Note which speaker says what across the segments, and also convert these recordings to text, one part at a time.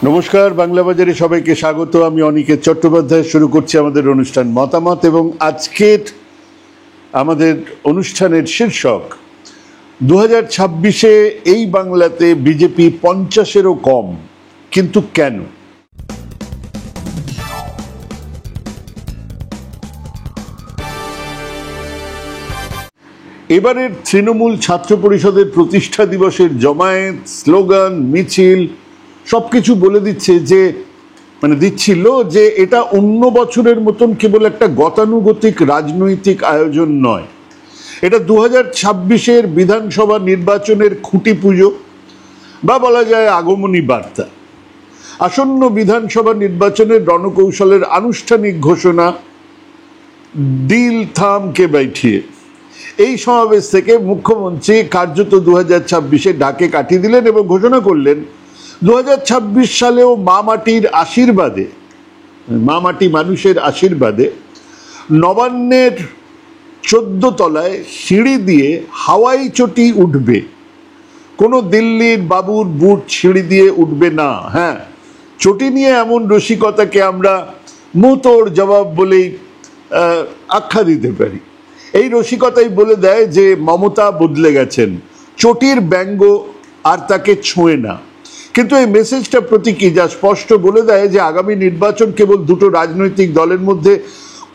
Speaker 1: নমস্কার, বাংলা বাজারে সবাইকে স্বাগত। আমি অনিকেত চট্টোপাধ্যায়। শুরু করছি আমাদের অনুষ্ঠান মতামত, এবং আজকের আমাদের অনুষ্ঠানের শীর্ষক 2026-এ এই বাংলাতে বিজেপি 50-এরও কম, কিন্তু কেন? এবারের তৃণমূল ছাত্র পরিষদের প্রতিষ্ঠা দিবসের জমায়েত, স্লোগান, মিছিল সবকিছু বলে দিচ্ছে যে দিচ্ছিল যে এটা অন্য বছরের মতন কেবল একটা গতানুগতিক রাজনৈতিক আয়োজন নয়, এটা 2026-এর বিধানসভা নির্বাচনের খুঁটি পুজো বা বলা যায় আগমনী বার্তা। আসন্ন বিধানসভা নির্বাচনের রণকৌশলের আনুষ্ঠানিক ঘোষণা, দিল থাম কে बैठिए। এই সমাবেশ থেকে মুখ্যমন্ত্রী কার্যত 2026-এ ডাকে কাটিয়ে দিলেন এবং ঘোষণা করলেন 2026 সালেও মা মাটির আশীর্বাদে, মা মাটি মানুষের আশীর্বাদে নবান্নের 14 তলায় সিঁড়ি দিয়ে হাওয়াই চটি উঠবে। কোনো দিল্লির বাবুর বুট সিঁড়ি দিয়ে উঠবে না। হ্যাঁ, চটি নিয়ে এমন রসিকতাকে আমরা মুহূর্তর জবাব বলেই আখ্যা দিতে পারি। এই রসিকতাই বলে দেয় যে মমতা বদলে গেছেন, চটির ব্যঙ্গ আর তাকে ছোঁয় না। কিন্তু এই মেসেজটা প্রতীকী, যা স্পষ্ট বলে দেয় যে আগামী নির্বাচন কেবল দুটো রাজনৈতিক দলের মধ্যে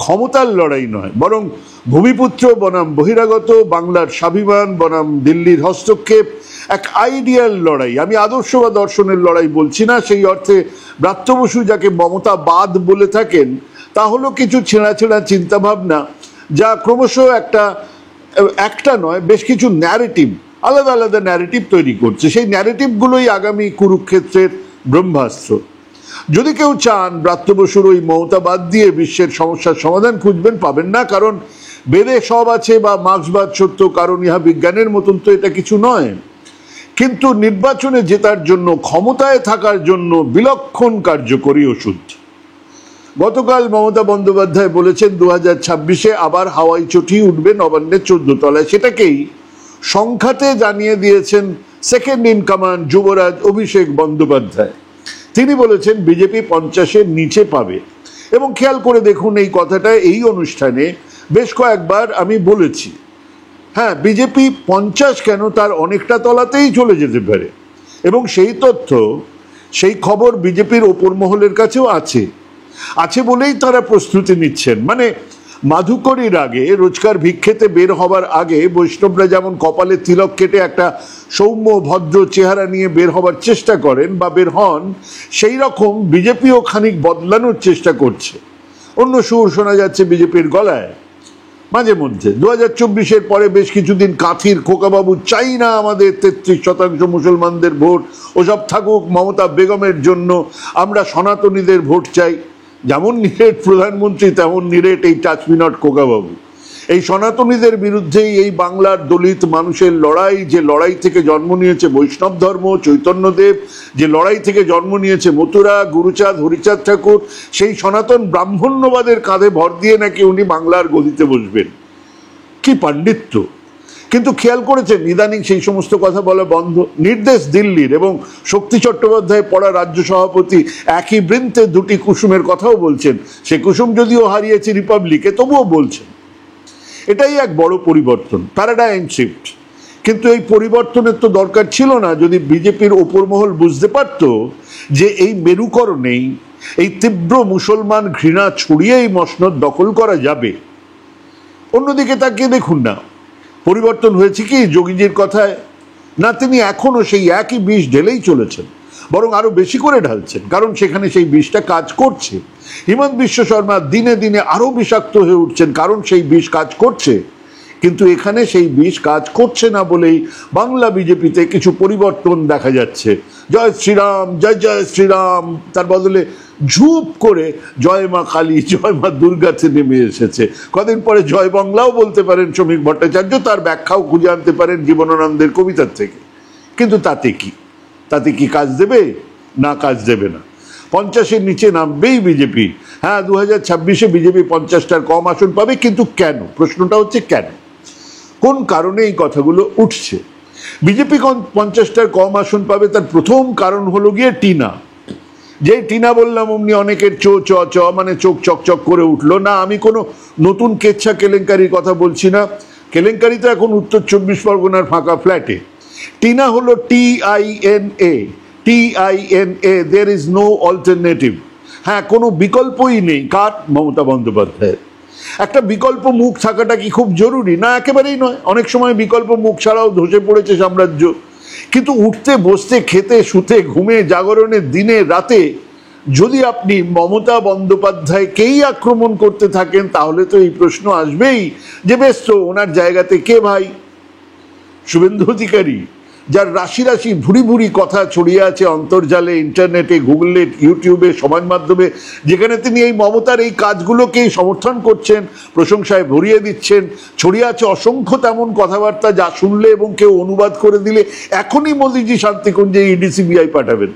Speaker 1: ক্ষমতার লড়াই নয়, বরং ভূমিপুত্র বনাম বহিরাগত, বাংলার স্বাভিমান বনাম দিল্লির হস্তক্ষেপ, এক আইডিয়াল লড়াই। আমি আদর্শ বা দর্শনের লড়াই বলছি না। সেই অর্থে ব্রাত্য বসু যাকে মমতাবাদ বলে থাকেন, তা হলো কিছু ছেঁড়া ছেঁড়া চিন্তাভাবনা যা ক্রমশ একটা নয়, বেশ কিছু ন্যারেটিভ, আলাদা আলাদা ন্যারেটিভ তৈরি করছে। সেই ন্যারেটিভগুলোই আগামী কুরুক্ষেত্রের ব্রহ্মাস্ত্র। যদি কেউ চান ব্রাত্য বসুর ওই মমতাবাদ দিয়ে বিশ্বের সমস্যার সমাধান খুঁজবেন, পাবেন না। কারণ বেদে সব আছে বা মার্ক্সবাদ সত্য, কারণ ইহা বিজ্ঞানের মতন তো এটা কিছু নয়। কিন্তু নির্বাচনে জেতার জন্য, ক্ষমতায় থাকার জন্য বিলক্ষণ কার্যকরী ওষুধ। গতকাল মমতা বন্দ্যোপাধ্যায় বলেছেন 2026-এ আবার হাওয়াই চটি উঠবে নবান্নের 14 তলায়। সেটাকেই সংখ্যাতে জানিয়ে দিয়েছেন সেকেন্ড ইন কমান্ড যুবরাজ অভিষেক বন্দ্যোপাধ্যায়। তিনি বলেছেন বিজেপি 50-এর নিচে পাবে। এবং খেয়াল করে দেখুন, এই কথাটা এই অনুষ্ঠানে বেশ কয়েকবার আমি বলেছি। হ্যাঁ, বিজেপি 50 কেন, তার অনেকটা তলাতেই চলে যেতে পারে। এবং সেই তথ্য, সেই খবর বিজেপির ওপর মহলের কাছেও আছে বলেই তারা প্রস্তুতি নিচ্ছেন। মাধুকরীর আগে, রোজকার ভিক্ষেতে বের হবার আগে বৈষ্ণবরা যেমন কপালে তিলক কেটে একটা সৌম্য ভদ্র চেহারা নিয়ে বের হবার চেষ্টা করেন বা বের হন, সেই রকম বিজেপিও খানিক বদলানোর চেষ্টা করছে। অন্য সুর শোনা যাচ্ছে বিজেপির গলায় মাঝে মধ্যে। 2024-এর পরে বেশ কিছুদিন কাঁথির খোকাবাবু চাই না আমাদের 33% মুসলমানদের ভোট, ওসব থাকুক, মমতা বেগমের জন্য আমরা সনাতনীদের ভোট চাই। যেমন নিরেট প্রধানমন্ত্রী, তেমন নিরেট এই টাচ মি নট খোকাবাবু। এই সনাতনীদের বিরুদ্ধেই এই বাংলার দলিত মানুষের লড়াই, যে লড়াই থেকে জন্ম নিয়েছে বৈষ্ণব ধর্ম, চৈতন্যদেব, যে লড়াই থেকে জন্ম নিয়েছে মথুরা, গুরুচাঁদ, হরিচাঁদ ঠাকুর, সেই সনাতন ব্রাহ্মণ্যবাদের কাঁধে ভর দিয়ে নাকি উনি বাংলার গদিতে বসবেন। কি পাণ্ডিত্য! কিন্তু খেয়াল করেছেন ইদানিং সেই সমস্ত কথা বলা বন্ধ। নির্দেশ দিল্লির, এবং শক্তি চট্টোপাধ্যায় পড়া রাজ্য সভাপতি একই বৃন্তে দুটি কুসুমের কথাও বলছেন। সে কুসুম যদিও হারিয়েছে রিপাবলিকে, তবুও বলছেন। এটাই এক বড় পরিবর্তন, প্যারাডাইম শিফট। কিন্তু এই পরিবর্তনের তো দরকার ছিল না যদি বিজেপির ওপর মহল বুঝতে পারত যে এই মেরুকরণেই, এই তীব্র মুসলমান ঘৃণা ছড়িয়েই মসনদ দখল করা যাবে। অন্যদিকে তাকিয়ে দেখুন না, পরিবর্তন হয়েছে কি যোগীজির কথায়? না, তিনি এখনো সেই একই বিষ ঢেলেই চলেছেন, বরং আরো বেশি করে ঢালছেন। কারণ সেখানে সেই বিষটা কাজ করছে। হিমন্ত বিশ্ব শর্মা দিনে দিনে আরো বিষাক্ত হয়ে উঠছেন, কারণ সেই বিষ কাজ করছে। কিন্তু এখানে সেই বিষ কাজ করছে না বলেই বাংলা বিজেপিতে কিছু পরিবর্তন দেখা যাচ্ছে। জয় শ্রীরাম, জয় জয় শ্রীরাম, তার বদলে ঝুপ করে জয় মা কালী, জয় মা দুর্গাতে নেমে এসেছে। কদিন পরে জয় বাংলাও বলতে পারেন শ্রমিক ভট্টাচার্য, তার ব্যাখ্যাও খুঁজে আনতে পারেন জীবনানন্দের কবিতার থেকে। কিন্তু তাতে কি কাজ দেবে? না, কাজ দেবে না। 50-এর নিচে নামবেই বিজেপি। হ্যাঁ, 2026-এ বিজেপি 50টার কম আসন পাবে। কিন্তু কেন? প্রশ্নটা হচ্ছে কেন, কোন কারণে এই কথাগুলো উঠছে? বিজেপি 50টার কম আসন পাবে, তার প্রথম কারণ হলো গিয়ে টিনা। যে টিনা বললাম অমনি অনেকের মানে চোখ চকচক করে উঠলো। না, আমি কোনো নতুন কেচ্ছা কেলেঙ্কারির কথা বলছি না। কেলেঙ্কারি তো এখন উত্তর 24 পরগনার ফাঁকা ফ্ল্যাটে। টিনা হলো TINA, there is no alternative। হ্যাঁ, কোনো বিকল্পই নেই। কার? মমতা বন্দ্যোপাধ্যায়ের। একটা বিকল্প মুখ থাকাটা কি খুব জরুরি? না, একেবারেই নয়। অনেক সময় বিকল্প মুখ ছাড়াও ধসে পড়েছে সাম্রাজ্য। কিন্তু উঠতে বসতে খেতে শুতে ঘুমে জাগরণের দিনে রাতে যদি আপনি মমতা বন্দ্যোপাধ্যায়কেই আক্রমণ করতে থাকেন, তাহলে তো এই প্রশ্ন আসবেই যে বেশ, তো ওনার জায়গাতে কে ভাই? শুভেন্দু অধিকারী, যার রাশি রাশি ভুরি ভুরি কথা ছড়িয়ে আছে অন্তর্জালে, ইন্টারনেটে, গুগলে, ইউটিউবে, সমাজ মাধ্যমে, যেখানে তিনি এই মমতার এই কাজগুলোকেই সমর্থন করছেন, প্রশংসায় ভরিয়ে দিচ্ছেন। ছড়িয়ে আছে অসংখ্য তেমন কথাবার্তা যা শুনলে এবং কেউ অনুবাদ করে দিলে এখনই মোদিজি শান্তিকুঞ্জে ইডি সিবিআই পাঠাবেন।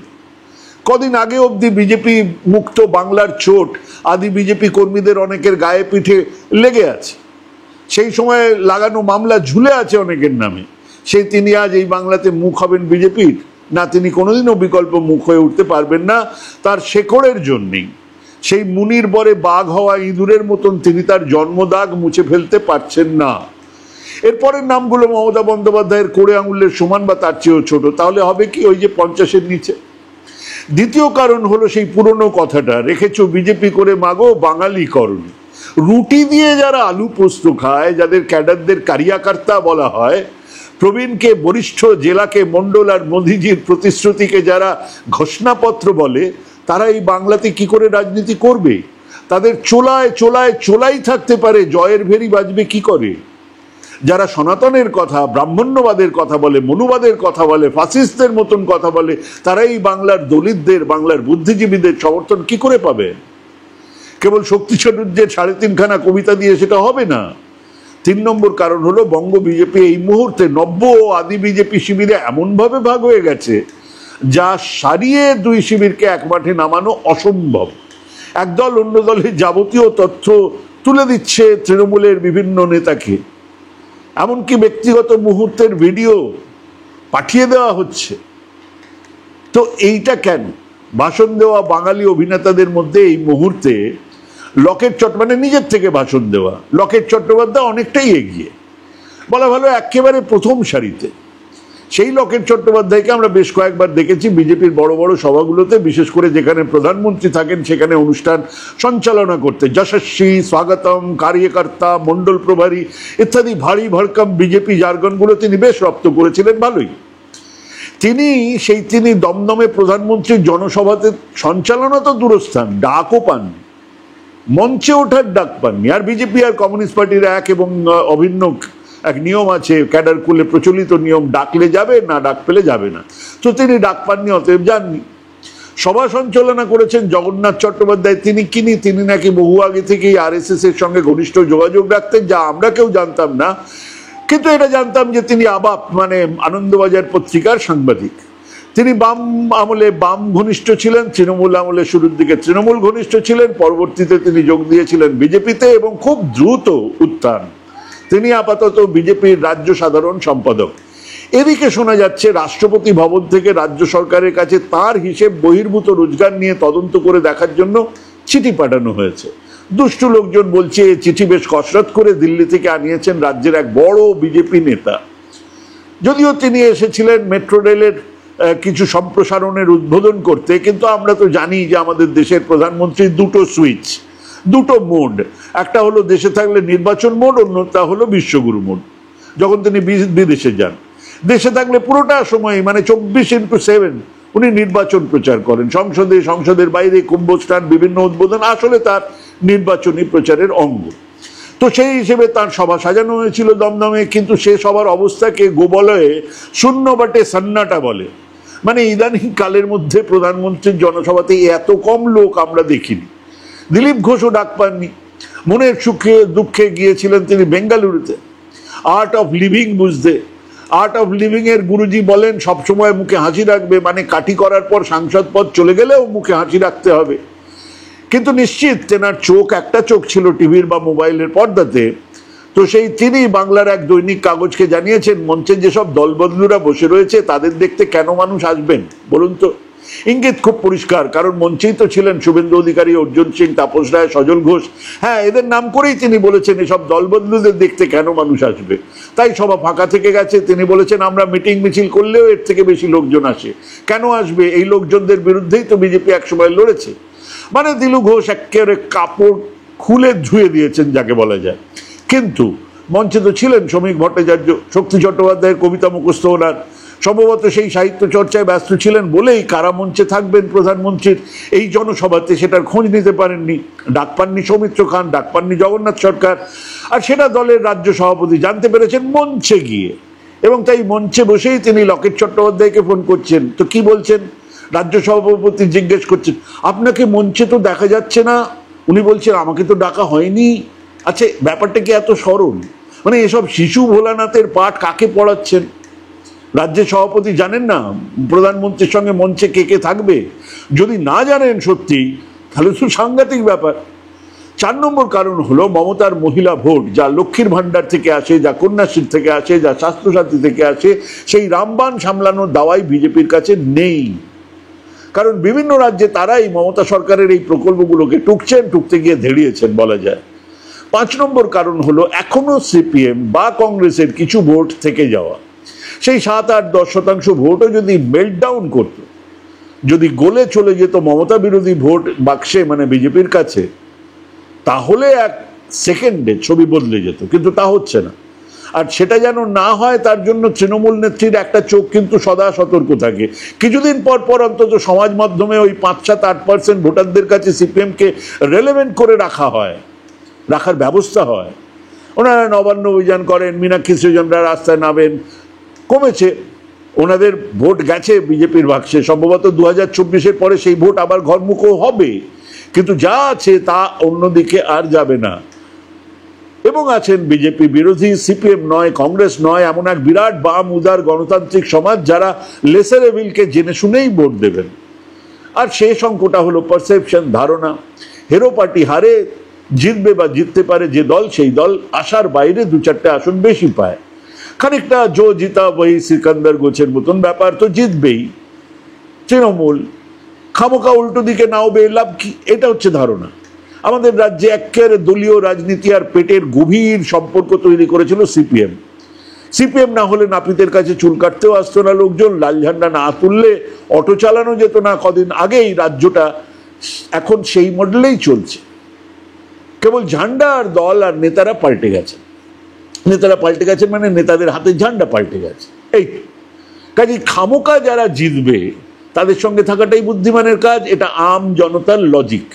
Speaker 1: কদিন আগে অবধি বিজেপি মুক্ত বাংলার চোট আদি বিজেপি কর্মীদের অনেকের গায়ে পিঠে লেগে আছে। সেই সময় লাগানো মামলা ঝুলে আছে অনেকের নামে। সেই তিনি আজ এই বাংলাতে মুখ হবেন বিজেপির? না, তিনি কোনোদিনও বিকল্প মুখ হয়ে উঠতে পারবেন না। তার শেকড়ের জন্যেই, সেই মুনির বরে বাঘ হওয়া ইঁদুরের মতন তিনি তার জন্মদাগ মুছে ফেলতে পারছেন না। এরপরের নামগুলো মমতা বন্দ্যোপাধ্যায়ের কোড়ে আঙুলের সমান বা তার চেয়েও ছোট। তাহলে হবে কি? ওই যে 50-এর নিচে। দ্বিতীয় কারণ হলো সেই পুরনো কথাটা, রেখেছো বিজেপি করে মাগো বাঙালি করণ। রুটি দিয়ে যারা আলু পোস্ত খায়, যাদের ক্যাডারদের কারিয়াকর্তা বলা হয়, প্রবীণকে বরিষ্ঠ, জেলাকে মণ্ডল, আর মোদিজির প্রতিশ্রুতিকে যারা ঘোষণাপত্র বলে, তারা এই বাংলাতে কি করে রাজনীতি করবে? তাদের চোলায় চোলায় চোলাই থাকতে পারে, জয়ের ভেরি বাজবে কি করে? যারা সনাতনের কথা, ব্রাহ্মণ্যবাদের কথা বলে, মনুবাদের কথা বলে, ফাসিস্টদের মতন কথা বলে, তারা এই বাংলার দলিতদের, বাংলার বুদ্ধিজীবীদের সমর্থন কি করে পাবে? কেবল শক্তি চটুর্যের 3.5খানা কবিতা দিয়ে সেটা হবে না। 3 নম্বর কারণ হলো বঙ্গ বিজেপি এই মুহূর্তে নব্য ও আদি বিজেপি শিবিরে এমনভাবে ভাগ হয়ে গেছে, যা সারিয়ে দুই শিবিরকে এক মাঠে নামানো অসম্ভব। একদল অন্য দলের যাবতীয় তথ্য তুলে দিচ্ছে তৃণমূলের বিভিন্ন নেতাকে, এমনকি ব্যক্তিগত মুহূর্তের ভিডিও পাঠিয়ে দেওয়া হচ্ছে। তো এইটা কেন? ভাষণ দেওয়া বাঙালি অভিনেতাদের মধ্যে এই মুহূর্তে লকেট মানে নিজের থেকে ভাষণ দেওয়া লকেট চট্টোপাধ্যায় অনেকটাই এগিয়ে, বলা ভালো একেবারে প্রথম সারিতে। সেই লকেট চট্টোপাধ্যায়কে আমরা বেশ কয়েকবার দেখেছি বিজেপির বড় বড় সভাগুলোতে, বিশেষ করে যেখানে প্রধানমন্ত্রী থাকেন সেখানে অনুষ্ঠান সঞ্চালনা করতে। যশস্বী, স্বাগতম, কার্যকর্তা, মণ্ডল প্রভারী ইত্যাদি ভারী ভরকম বিজেপি জার্গনগুলো তিনি বেশ রপ্ত করেছিলেন ভালোই। তিনি দমদমে প্রধানমন্ত্রীর জনসভাতে সঞ্চালনা তো দূরস্থান, ডাকও পাননি, মঞ্চে ওঠার ডাক পাননি। আর বিজেপি আর কমিউনিস্ট পার্টির এক এবং অভিন্ন এক নিয়ম আছে, ক্যাডার কুলে প্রচলিত নিয়ম, ডাকলে যাবে, না ডাক পেলে যাবে না। তো তিনি ডাক পাননি, অতএব যাননি। সভা সঞ্চালনা করেছেন জগন্নাথ চট্টোপাধ্যায়। তিনি নাকি বহু আগে থেকেই RSS এর সঙ্গে ঘনিষ্ঠ যোগাযোগ রাখতেন, যা আমরা কেউ জানতাম না। কিন্তু এটা জানতাম যে তিনি আবাপ মানে আনন্দবাজার পত্রিকার সাংবাদিক। তিনি বাম আমলে বাম ঘনিষ্ঠ ছিলেন, তৃণমূল আমলে শুরুর দিকে তৃণমূল ঘনিষ্ঠ ছিলেন, পরবর্তীতে তিনি যোগ দিয়েছিলেন বিজেপিতে এবং খুব দ্রুত উত্থান। তিনি আপাতত বিজেপির রাজ্য সাধারণ সম্পাদক। এদিকে শোনা যাচ্ছে রাষ্ট্রপতি ভবন থেকে রাজ্য সরকারের কাছে তার হিসেব বহির্ভূত রোজগার নিয়ে তদন্ত করে দেখার জন্য চিঠি পাঠানো হয়েছে। দুষ্টু লোকজন বলছে এই চিঠি বেশ কসরত করে দিল্লি থেকে আনিয়েছেন রাজ্যের এক বড় বিজেপি নেতা। যদিও তিনি এসেছিলেন মেট্রো রেলের কিছু সম্প্রসারণের উদ্বোধন করতে, কিন্তু আমরা তো জানি যে আমাদের দেশের প্রধানমন্ত্রীর দুটো সুইচ, দুটো মোড। একটা হলো দেশে থাকলে নির্বাচন মোড, অন্যটা হলো বিশ্বগুরু মোড। যখন তিনি বিদেশে যান, দেশে থাকলে পুরোটা সময় মানে 24x7 উনি নির্বাচন প্রচার করেন। সংসদের বাইরে কুম্ভস্থান, বিভিন্ন উদ্বোধন আসলে তার নির্বাচনী প্রচারের অঙ্গ। তো সেই হিসেবে তার সভা সাজানো হয়েছিল দমদমে, কিন্তু সে সবার অবস্থাকে গোবলয়ে শূন্য বাটে সন্নাটা বলে। মানে ইদানিং কালের মধ্যে প্রধানমন্ত্রীর জনসভাতে এত কম লোক আমরা দেখিনি। দিলীপ ঘোষও ডাক পাননি। মনের সুখে দুঃখে গিয়েছিলেন তিনি বেঙ্গালুরুতে আর্ট অফ লিভিং বুঝতে। আর্ট অফ লিভিং এর গুরুজি বলেন সবসময় মুখে হাসি রাখবে, মানে কাটি করার পর সাংসদ পদ চলে গেলেও মুখে হাসি রাখতে হবে। কিন্তু নিশ্চিত তেনার চোখ, একটা চোখ ছিল টিভির বা মোবাইলের পর্দাতে। তো তিনি বাংলার এক দৈনিক কাগজকে জানিয়েছেন, মঞ্চে যেসব দলবদলুরা বসে রয়েছে তাদের দেখতে কেন মানুষ আসবেন বলুন তো? ইঙ্গিত খুব পরিষ্কার, কারণ মঞ্চেই তো ছিলেন শুভেন্দু অধিকারী, অর্জুন সিং, তাপস রায়, সজল ঘোষ। হ্যাঁ, এদের নাম করেই তিনি বলেছেন এসব দলবদলুদের দেখতে কেন মানুষ আসবে, তাই সভা ফাঁকা থেকে গেছে। তিনি বলেছেন আমরা মিটিং মিছিল করলেও এর থেকে বেশি লোকজন আসে, কেন আসবে? এই লোকজনদের বিরুদ্ধেই তো বিজেপি একসময় লড়েছে। মানে দিলু ঘোষ একেবারে কাপড় খুলে ধুয়ে দিয়েছেন যাকে বলা যায়। কিন্তু মঞ্চে তো ছিলেন শ্রমিক ভট্টাচার্য, শক্তি চট্টোপাধ্যায়ের কবিতা মুখস্থ ওনার, সম্ভবত সেই সাহিত্য চর্চায় ব্যস্ত ছিলেন বলেই কারা মঞ্চে থাকবেন প্রধানমন্ত্রীর এই জনসভাতে সেটার খোঁজ নিতে পারেননি। ডাক পাননি সৌমিত্র খান, ডাক পাননি জগন্নাথ সরকার, আর সেটা দলের রাজ্য সভাপতি জানতে পেরেছেন মঞ্চে গিয়ে, এবং তাই মঞ্চে বসেই তিনি লকেট চট্টোপাধ্যায়কে ফোন করছেন। তো কি বলছেন? রাজ্য সভাপতি জিজ্ঞেস করছেন আপনাকে মঞ্চে তো দেখা যাচ্ছে না, উনি বলছেন আমাকে তো ডাকা হয়নি। আচ্ছা, ব্যাপারটা কি এত সরল? মানে এসব শিশু ভোলানাথের পাঠ কাকে পড়াচ্ছেন? রাজ্যের সভাপতি জানেন না প্রধানমন্ত্রীর সঙ্গে মঞ্চে কে কে থাকবে? যদি না জানেন সত্যি, তাহলে তো সাংঘাতিক ব্যাপার। 4 নম্বর কারণ হলো মমতার মহিলা ভোট, যা লক্ষ্মীর ভাণ্ডার থেকে আসে, যা কন্যাশ্রী থেকে আসে, যা স্বাস্থ্যসাথী থেকে আসে, সেই রামবান সামলানোর দাওয়াই বিজেপির কাছে নেই। কারণ বিভিন্ন রাজ্যে তারাই মমতা সরকারের এই প্রকল্পগুলোকে টুকতে গিয়ে ধেড়িয়েছেন বলা যায়। 5 নম্বর কারণ হলো এখনো সিপিএম বা কংগ্রেসের কিছু ভোট থেকে যাওয়া, সেই 7, 8, 10% ভোটও যদি মেল্টডাউন করত, যদি গলে চলে যেত মমতা বিরোধী ভোট বাক্সে মানে বিজেপির কাছে, তাহলে 1 সেকেন্ডে ছবি বদলে যেত। কিন্তু তা হচ্ছে না। আর সেটা যেন না হয় তার জন্য তৃণমূল নেত্রীর একটা চোখ কিন্তু সদা সতর্ক থাকে। কিছুদিন পর পর অন্তত সমাজ মাধ্যমে ওই 5, 7, 8% ভোটারদের কাছে সিপিএমকে রেলেভেন্ট করে রাখার ব্যবস্থা হয়। ওনারা নবান্ন অভিযান করেন, মীনাক্ষী সৃজনরা রাস্তায় নামেন, কমেছে ওনাদের ভোট গেছে বিজেপির বাক্সে। সম্ভবত 2024-এর পরে সেই ভোট আবার ঘরমুখও হবে, কিন্তু যা আছে তা অন্যদিকে আর যাবে না। এবং আছেন বিজেপি বিরোধী, সিপিএম নয়, কংগ্রেস নয়, এমন এক বিরাট বাম উদার গণতান্ত্রিক সমাজ যারা লেসার এভিলকে জেনে শুনেই ভোট দেবেন। আর শেষ অঙ্কটা হলো পারসেপশন, ধারণা। হেরো পার্টি হারে, জিতবে বা জিততে পারে যে দল, সেই দল আশার বাইরে 2-4টে আসন বেশি পায়। খানিকটা জো জিতা বহি সিকান্দার গোছের মতন ব্যাপার, তো জিতবেই তৃণমূল। খামোকা উল্টো দিকে নাও বে লাভ কি, এটা হচ্ছে ধারণা। আমাদের রাজ্যে একেবারে দলীয় রাজনীতি আর পেটের গভীর সম্পর্ক তৈরি করেছিল সিপিএম না হলে নাপিতের কাছে চুল কাটতেও আসতো না লোকজন, লাল ঝান্ডা না তুললে অটো চালানো যেত না। কদিন আগেই রাজ্যটা এখন সেই মডেলেই চলছে, কেবল ঝান্ডা আর দল আর নেতারা পাল্টে গেছে। মানে নেতাদের হাতে ঝান্ডা পাল্টে গেছে, এই কাজে খামোকা যারা জিতবে তাদের সঙ্গে থাকাটাই বুদ্ধিমানের কাজ। এটা আম জনতার লজিক।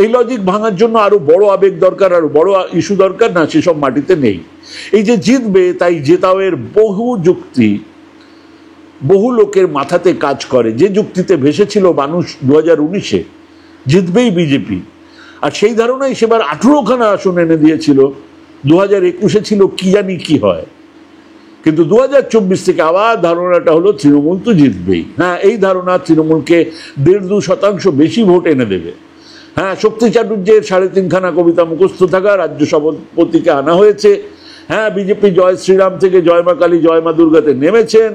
Speaker 1: এই লজিক ভাঙার জন্য আরো বড় আবেগ দরকার, আরো বড় ইস্যু দরকার, না সেসব মাটিতে নেই। এই যে জিতবে তাই জেতাওয়ের বহু যুক্তি বহু লোকের মাথাতে কাজ করে, যে যুক্তিতে ভেসেছিল মানুষ 2019-এ জিতবেই বিজেপি, আর সেই ধারণাই সেবার 18খানা আসন এনে দিয়েছিল। 2021-এ ছিল কি জানি কি হয়, কিন্তু 2024 থেকে আবার ধারণাটা হলো তৃণমূল তো জিতবেই। হ্যাঁ, এই ধারণা তৃণমূলকে 1.5-2% বেশি ভোট এনে দেবে। হ্যাঁ, শক্তি চাটুর্যের 3.5খানা কবিতা মুখস্থ থাকা রাজ্য সভাপতিকে আনা হয়েছে। হ্যাঁ, বিজেপি জয় শ্রীরাম থেকে জয় মা কালী জয় মা দুর্গাতে নেমেছেন।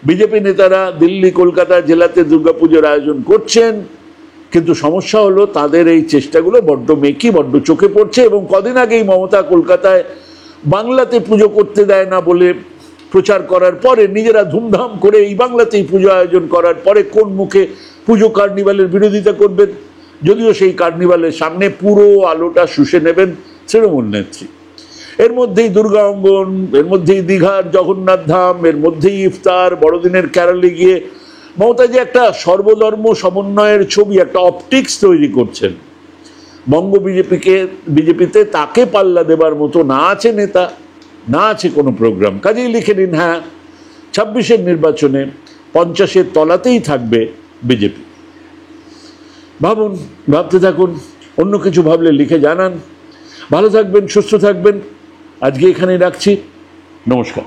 Speaker 1: বিজেপি নেতারা দিল্লি কলকাতা জেলাতে দুর্গাপুজোর আয়োজন করছেন, কিন্তু সমস্যা হলো তাদের এই চেষ্টাগুলো বড্ড মেকি, বড্ড চোখে পড়ছে। এবং কদিন আগেই মমতা কলকাতায় বাংলাতে পুজো করতে দেয় না বলে প্রচার করার পরে, নিজেরা ধুমধাম করে এই বাংলাতেই পুজো আয়োজন করার পরে কোন মুখে পুজো কার্নিভালের বিরোধিতা করবেন? যদিও সেই কার্নিভালের সামনে পুরো আলোটা শুষে নেবেন তৃণমূল নেত্রী। এর মধ্যেই দুর্গা অঙ্গন, এর মধ্যেই দীঘার জগন্নাথ ধাম, এর মধ্যেই ইফতার, বড়দিনের ক্যারলে গিয়ে মমতা যে একটা সর্বধর্ম সমন্বয়ের ছবি, একটা অপটিক্স তৈরি করছেন বঙ্গ বিজেপিতে, তাকে পাল্লা দেবার মতো না আছে নেতা, না আছে কোনো প্রোগ্রাম। কাজেই লিখে নিন, হ্যাঁ, 26-এর নির্বাচনে 50-এর তলাতেই থাকবে বিজেপি। ভাবুন, ভাবতে থাকুন, অন্য কিছু ভাবলে লিখে জানান। ভালো থাকবেন, সুস্থ থাকবেন। আজকে এখানেই রাখছি। নমস্কার।